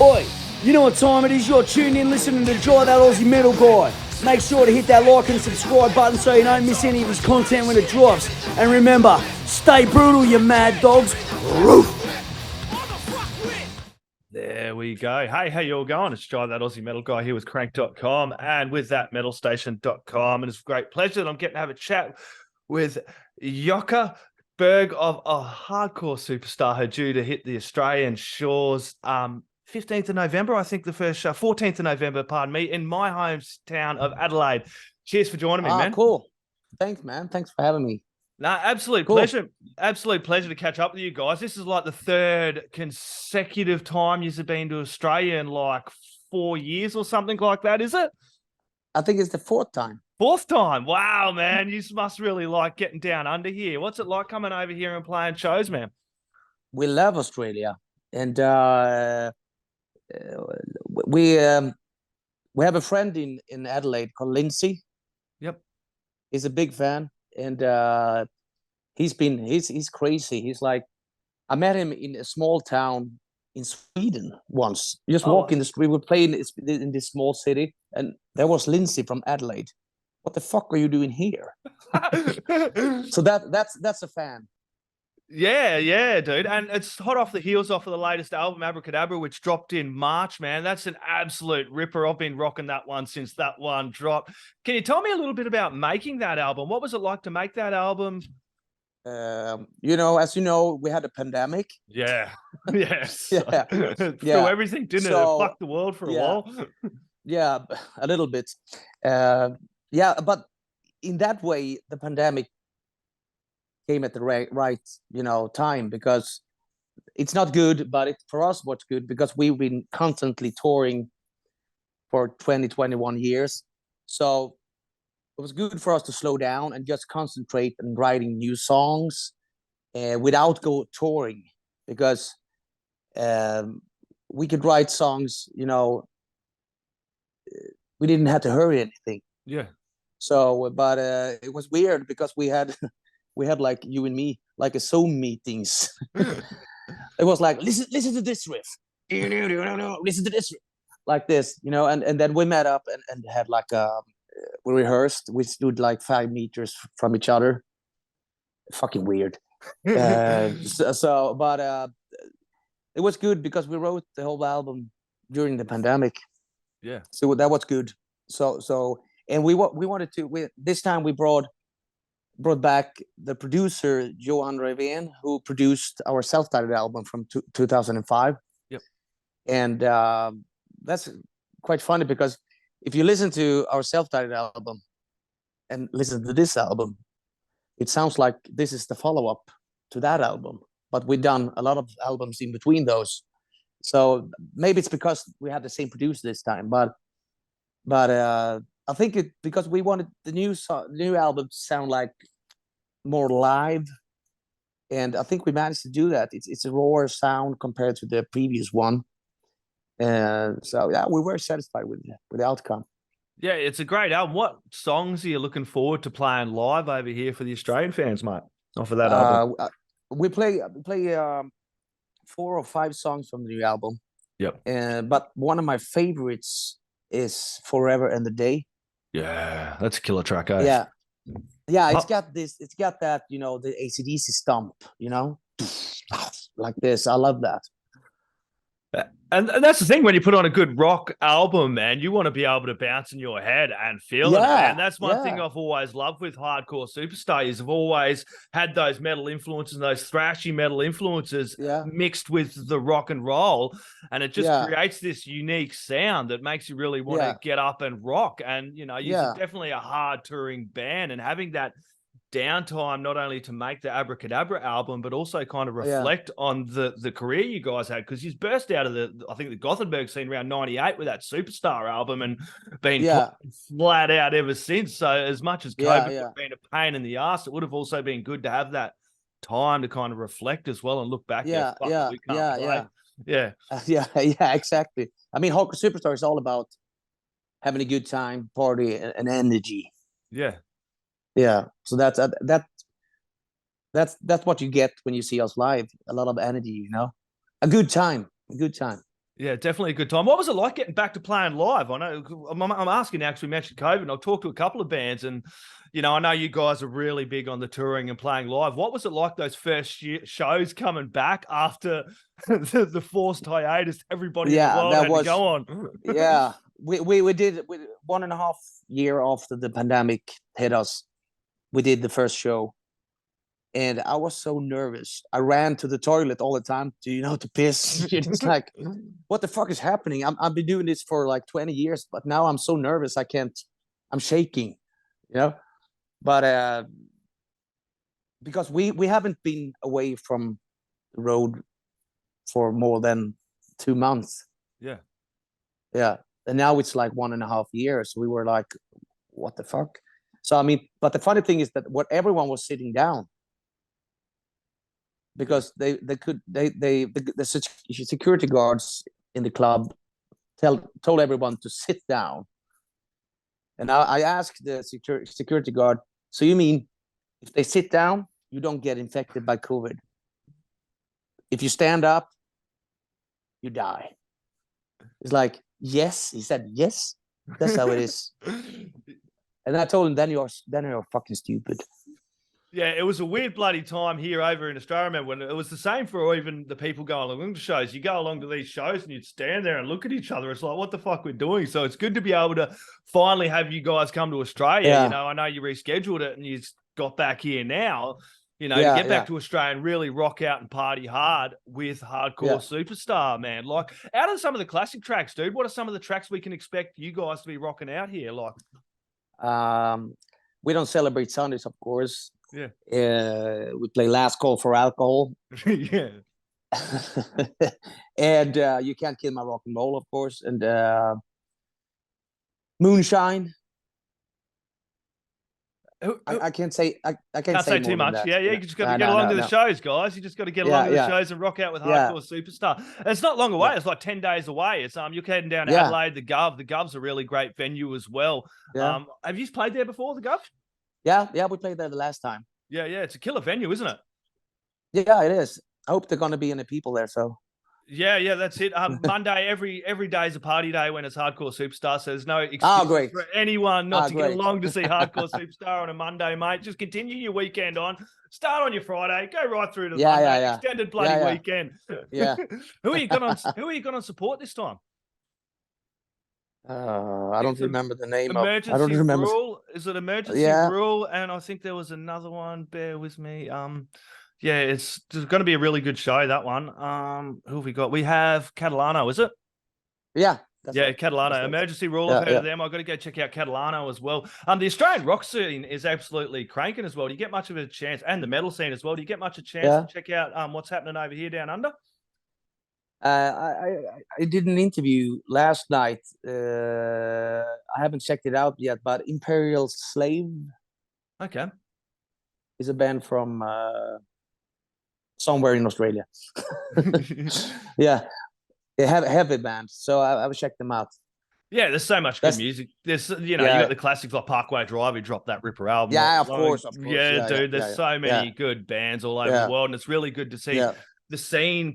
Oi, you know what time it is? You're tuned in listening to Jocke, that Aussie metal guy. Make sure to hit that like and subscribe button so you don't miss any of his content when it drops. And remember, stay brutal, you mad dogs. Roof. There we go. Hey, how you all going? It's Jocke, that Aussie metal guy here with Crannk.com and with that metalstation.com. And it's a great pleasure that I'm getting to have a chat with Jocke Berg of a hardcore superstar who due to hit the Australian shores 15th of November, I think the first show, 14th of November, pardon me, in my hometown of Adelaide. Cheers for joining me, man. Cool. Thanks, man. Thanks for having me. No, absolute Cool. pleasure. Absolute pleasure to catch up with you guys. This is like the third consecutive time you've been to Australia in like 4 years or something like that, is it? I think it's the fourth time. Fourth time. Wow, man. You must really like getting down under here. What's it like coming over here and playing shows, man? We love Australia. And we have a friend in Adelaide called Lindsay. Yep. He's a big fan. And he's crazy. He's like, I met him in a small town in Sweden once. You just walk in the street. We were playing in this small city, and there was Lindsay from Adelaide. What the fuck are you doing here? So that's a fan. Yeah, dude. And it's hot off the heels off of the latest album, Abrakadabra, which dropped in March, man. That's an absolute ripper. I've been rocking that one since that one dropped. Can you tell me a little bit about making that album? What was it like to make that album? As you know, we had a pandemic. Yeah. Yes. Yeah. Threw everything, didn't it? It fucked the world for a while. Yeah, a little bit. But in that way, the pandemic came at the right time, because it's not good, but for us what's good, because we've been constantly touring for 21 years. So it was good for us to slow down and just concentrate on writing new songs without touring, because we could write songs, we didn't have to hurry anything. Yeah. So, but it was weird because we had like you and me, like a Zoom meetings. It was like, listen to this riff. Listen to this riff. Like this, and then we met up and had like we rehearsed. We stood like 5 meters from each other. Fucking weird. But it was good because we wrote the whole album during the pandemic. Yeah. So that was good. So and we wanted to. This time we brought back the producer Johan Revén, who produced our self-titled album from 2005. Yep. And that's quite funny, because if you listen to our self-titled album and listen to this album, it sounds like this is the follow-up to that album, but we've done a lot of albums in between those. So maybe it's because we had the same producer this time, but I think because we wanted the new album to sound like more live, and I think we managed to do that. It's a rawer sound compared to the previous one, and so yeah, we were satisfied with the outcome. Yeah, it's a great album. What songs are you looking forward to playing live over here for the Australian fans, mate, off of that album? We play 4 or 5 songs from the new album. Yep. But one of my favorites is Forever and the Day. Yeah, that's a killer track, eh? Yeah, it's got that, the AC/DC stomp, like this. I love that. And that's the thing, when you put on a good rock album, man, you want to be able to bounce in your head and feel it. And that's one thing I've always loved with hardcore superstars. I've always had those metal influences, those thrashy metal influences mixed with the rock and roll. And it just creates this unique sound that makes you really want to get up and rock. And, you're definitely a hard touring band, and having that downtime not only to make the Abrakadabra album, but also kind of reflect on the career you guys had, because you burst out of I think the Gothenburg scene around 98 with that Superstar album, and been flat out ever since. So as much as COVID would have been a pain in the ass, it would have also been good to have that time to kind of reflect as well and look back. Yeah, exactly. I mean, Hardcore Superstar is all about having a good time, party, and energy. Yeah. So that's what you get when you see us live. A lot of energy, a good time. Yeah, definitely a good time. What was it like getting back to playing live? I know I'm asking now because we mentioned COVID, and I've talked to a couple of bands, and I know you guys are really big on the touring and playing live. What was it like those first shows coming back after the forced hiatus everybody in the world had to go on? Yeah, we did 1.5 year after the pandemic hit us. We did the first show, and I was so nervous. I ran to the toilet all the time to piss. It's like, what the fuck is happening? I've been doing this for like 20 years, but now I'm so nervous. I'm shaking, but because we haven't been away from the road for more than 2 months. Yeah, and now it's like 1.5 years. We were like, what the fuck? So I mean, but the funny thing is that everyone was sitting down, because the security guards in the club told everyone to sit down. And I asked the security guard, so you mean if they sit down, you don't get infected by COVID? If you stand up, you die. It's like, yes. He said, yes, that's how it is. And I told him, then you're fucking stupid. Yeah, it was a weird bloody time here over in Australia. I remember when it was the same for even the people going along to shows. You go along to these shows and you'd stand there and look at each other. It's like, what the fuck we're doing? So it's good to be able to finally have you guys come to Australia. Yeah. I know you rescheduled it and you got back here now. To get back to Australia and really rock out and party hard with Hardcore Superstar, man. Like, out of some of the classic tracks, dude, what are some of the tracks we can expect you guys to be rocking out here? Like, we don't celebrate Sundays, of course. Yeah. We play Last Call for Alcohol. Yeah. And You Can't Kill My Rock and Roll, of course. And Moonshine. I can't say I can't say too much. Yeah, you just got to get along to the shows, guys. You just got to get along to the shows and rock out with Hardcore Superstar. And it's not long away. It's like 10 days away. It's you're heading down to Adelaide, the Gov. The Gov's a really great venue as well. Yeah. Have you played there before, the Gov? Yeah, we played there the last time. Yeah, it's a killer venue, isn't it? Yeah, it is. I hope they're gonna be any people there. So. Yeah, that's it. Monday, every day is a party day when it's Hardcore Superstar, so there's no excuse for anyone not to get along to see Hardcore Superstar on a Monday, mate. Just continue your weekend on. Start on your Friday, go right through to Monday, extended bloody weekend. Yeah. Who are you gonna support this time? I don't remember the name. Emergency I don't remember. Rule. Is it Emergency Rule? And I think there was another one. Bear with me. Yeah, it's going to be a really good show, that one. Who have we got? We have Catalano, is it? Yeah. Catalano. Emergency Rule. I've heard of them. I've got to go check out Catalano as well. The Australian rock scene is absolutely cranking as well. Do you get much of a chance? And the metal scene as well. Do you get much of a chance to check out what's happening over here down under? I did an interview last night. I haven't checked it out yet, but Imperial Slave. Okay. Is a band from somewhere in Australia. Yeah, they have a heavy band, so I will check them out. Yeah, there's so much good music. There's, you got the classics like Parkway Drive, who dropped that Ripper album. Yeah, of course. Yeah, dude, there's so many good bands all over the world, and it's really good to see the scene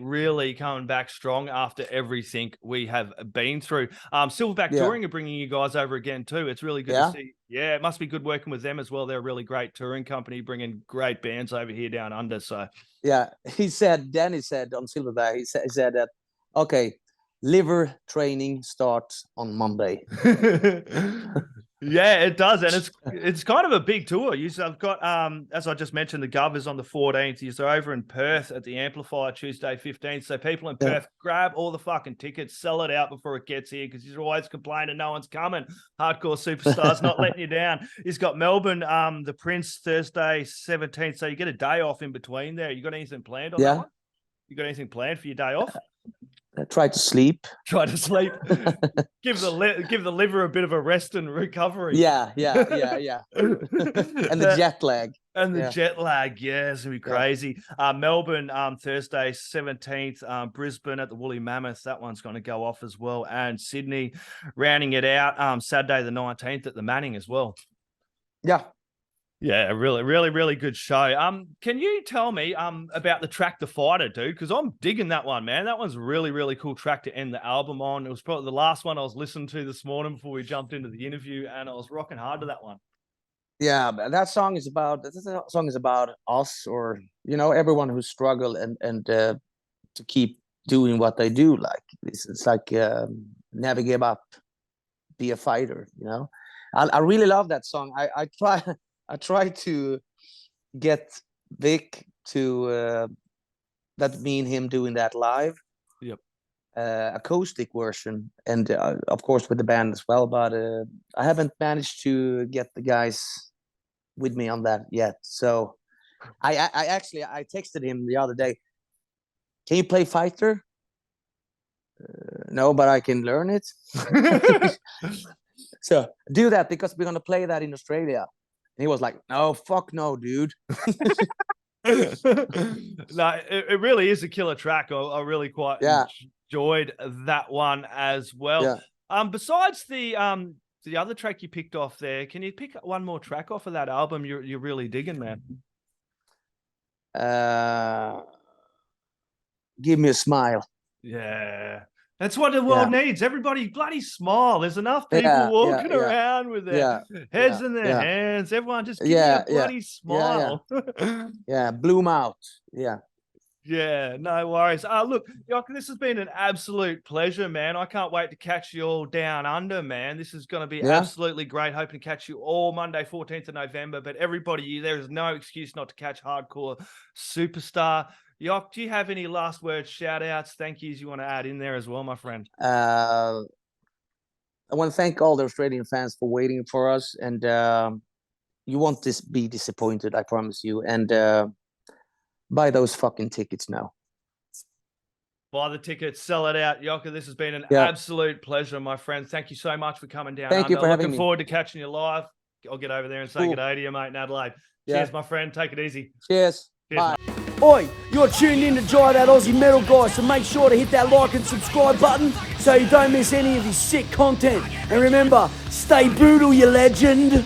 really coming back strong after everything we have been through. Silverback Touring are bringing you guys over again too. It's really good to see. Yeah, it must be good working with them as well. They're a really great touring company, bringing great bands over here down under. So yeah, Danny said on Silverback, he said that, okay, liver training starts on Monday. Yeah, it does, and it's kind of a big tour. I've got as I just mentioned, the Gov is on the 14th. You're over in Perth at the Amplifier Tuesday 15th. So people in Perth, grab all the fucking tickets, sell it out before it gets here, because you're always complaining no one's coming. Hardcore Superstar's not letting you down. He's got Melbourne, the Prince, Thursday 17th. So you get a day off in between there. You got anything planned on that one? You got anything planned for your day off? Try to sleep. Give the liver a bit of a rest and recovery. Yeah. And the jet lag. Jet lag, it's gonna be crazy. Melbourne, Thursday 17th. Brisbane at the Woolly Mammoth, that one's going to go off as well. And Sydney, rounding it out, Saturday the 19th at the Manning as well. Yeah. Yeah, really good show. Can you tell me about the track "The Fighter," dude? Because I'm digging that one, man. That one's really cool track to end the album on. It was probably the last one I was listening to this morning before we jumped into the interview, and I was rocking hard to that one. Yeah, that song is about us, or everyone who struggle and to keep doing what they do. Like it's like never give up, be a fighter. I really love that song. I try to get Vic to that me and him doing that live. Yep. Acoustic version, and of course with the band as well. But I haven't managed to get the guys with me on that yet. So I actually texted him the other day. Can you play Fighter? No, but I can learn it. So do that, because we're gonna play that in Australia. And he was like, "No, fuck no, dude." No, it really is a killer track. I really quite enjoyed that one as well. Yeah. Besides the other track you picked off there, can you pick one more track off of that album you're really digging, man? Give Me a Smile. Yeah. That's what the world needs. Everybody bloody smile. There's enough people walking around with their heads in their hands. Everyone just give me a bloody smile. Yeah, bloom out. Yeah. Yeah, no worries. Look, Jocke, this has been an absolute pleasure, man. I can't wait to catch you all down under, man. This is going to be absolutely great. Hoping to catch you all Monday, 14th of November. But everybody, there is no excuse not to catch Hardcore Superstar. Jocke, do you have any last words, shout outs, thank yous you want to add in there as well, my friend? I want to thank all the Australian fans for waiting for us, and you won't be disappointed, I promise you. And buy those fucking tickets now. Buy the tickets, sell it out. Jocke, this has been an absolute pleasure, my friend. Thank you so much for coming down. Thank you for having me. Looking forward to catching you live. I'll get over there and say good day to you, mate, in Adelaide. Cheers, my friend. Take it easy. Cheers. Bye. Mate. Oi, you're tuned in to Jocke That Aussie Metal Guy, so make sure to hit that like and subscribe button so you don't miss any of his sick content. And remember, stay brutal, you legend.